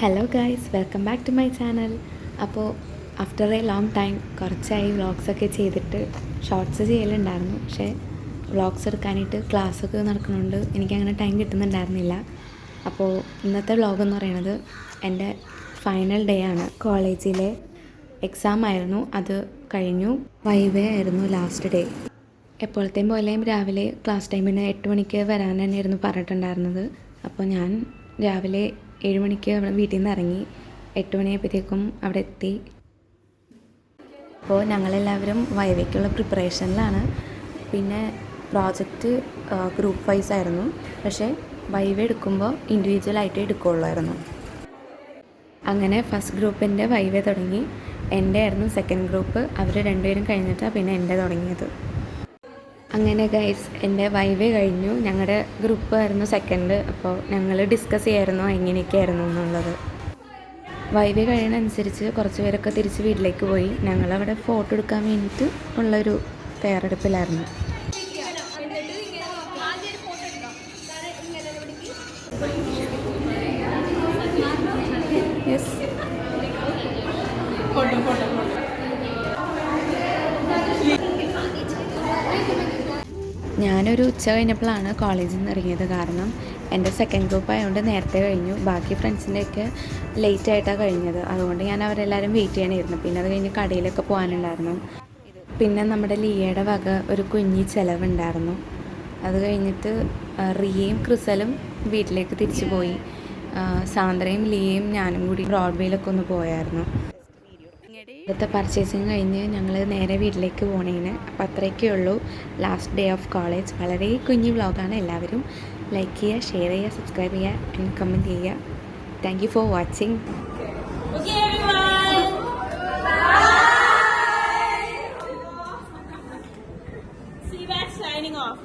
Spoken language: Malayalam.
Hello guys, welcome back to my channel. അപ്പോൾ ആഫ്റ്റർ എ ലോങ് ടൈം കുറച്ചായി വ്ളോഗ്സൊക്കെ ചെയ്തിട്ട് ഷോർട്സ് ചെയ്യലുണ്ടായിരുന്നു. പക്ഷേ വ്ളോഗ്സ് എടുക്കാനായിട്ട് ക്ലാസ്സൊക്കെ നടക്കുന്നുണ്ട്, എനിക്കങ്ങനെ ടൈം കിട്ടുന്നുണ്ടായിരുന്നില്ല. അപ്പോൾ ഇന്നത്തെ വ്ളോഗ് എന്ന് പറയുന്നത് എൻ്റെ ഫൈനൽ ഡേ ആണ്. കോളേജിലെ എക്സാം ആയിരുന്നു, അത് കഴിഞ്ഞു. വൈവേ ആയിരുന്നു ലാസ്റ്റ് ഡേ. എപ്പോഴത്തെയും പോലെയും രാവിലെ ക്ലാസ് ടൈമിന് 8 മണിക്ക് വരാൻ തന്നെയായിരുന്നു പറഞ്ഞിട്ടുണ്ടായിരുന്നത്. അപ്പോൾ ഞാൻ രാവിലെ 7 മണിക്ക് അവിടെ വീട്ടിൽ നിന്ന് ഇറങ്ങി. 8 മണിയായപ്പോഴത്തേക്കും അവിടെ എത്തി. അപ്പോൾ ഞങ്ങളെല്ലാവരും വൈവയ്ക്കുള്ള പ്രിപ്പറേഷനിലാണ്. പിന്നെ പ്രോജക്റ്റ് ഗ്രൂപ്പ് വൈസ് ആയിരുന്നു, പക്ഷേ വൈവ എടുക്കുമ്പോൾ ഇൻഡിവിജ്വലായിട്ടേ എടുക്കുകയുള്ളായിരുന്നു. അങ്ങനെ ഫസ്റ്റ് ഗ്രൂപ്പിൻ്റെ വൈവ തുടങ്ങി. എൻ്റെ ആയിരുന്നു സെക്കൻഡ് ഗ്രൂപ്പ്. അവർ രണ്ടുപേരും കഴിഞ്ഞിട്ടാണ് പിന്നെ എൻ്റെ തുടങ്ങിയത്. അങ്ങനെ ഗൈസ്, എൻ്റെ വൈവേ കഴിഞ്ഞു. ഞങ്ങളുടെ ഗ്രൂപ്പ് ആയിരുന്നു സെക്കൻഡ്. അപ്പോൾ ഞങ്ങൾ ഡിസ്കസ് ചെയ്യായിരുന്നു എങ്ങനെയൊക്കെയായിരുന്നു എന്നുള്ളത്. വൈവേ കഴിയുന്നതനുസരിച്ച് കുറച്ച് പേരൊക്കെ തിരിച്ച് വീട്ടിലേക്ക് പോയി. ഞങ്ങളവിടെ ഫോട്ടോ എടുക്കാൻ വേണ്ടിയിട്ട് ഉള്ളൊരു തയ്യാറെടുപ്പിലായിരുന്നു. യെസ്, ഞാനൊരു ഉച്ച കഴിഞ്ഞപ്പോഴാണ് കോളേജിൽ നിന്ന് ഇറങ്ങിയത്. കാരണം എൻ്റെ സെക്കൻഡ് ഗ്രൂപ്പ് ആയതുകൊണ്ട് നേരത്തെ കഴിഞ്ഞു. ബാക്കി ഫ്രണ്ട്സിൻ്റെയൊക്കെ ലേറ്റ് ആയിട്ടാണ് കഴിഞ്ഞത്. അതുകൊണ്ട് ഞാൻ അവരെല്ലാവരും വെയിറ്റ് ചെയ്യണമായിരുന്നു. പിന്നെ അത് കഴിഞ്ഞ് കടയിലൊക്കെ പോകാനുണ്ടായിരുന്നു. പിന്നെ നമ്മുടെ ലിയയുടെ വക ഒരു കുഞ്ഞി ചിലവുണ്ടായിരുന്നു. അത് കഴിഞ്ഞിട്ട് റിയയും ക്രിസലും വീട്ടിലേക്ക് തിരിച്ചു പോയി. സാന്ദ്രയും ലിയയും ഞാനും കൂടി ബ്രോഡ്വേയിലൊക്കെ ഒന്ന് പോയായിരുന്നു. ഇവിടുത്തെ പർച്ചേസിങ് കഴിഞ്ഞ് ഞങ്ങൾ നേരെ വീട്ടിലേക്ക് പോണേന്. അപ്പോൾ അത്രയൊക്കെ ഉള്ളൂ ലാസ്റ്റ് ഡേ ഓഫ് കോളേജ്. വളരെ കുഞ്ഞു വ്ളോഗാണ്. എല്ലാവരും ലൈക്ക് ചെയ്യുക, ഷെയർ ചെയ്യുക, സബ്സ്ക്രൈബ് ചെയ്യുക ആൻഡ് കമൻറ്റ് ചെയ്യുക. Thank you for watching. Signing off.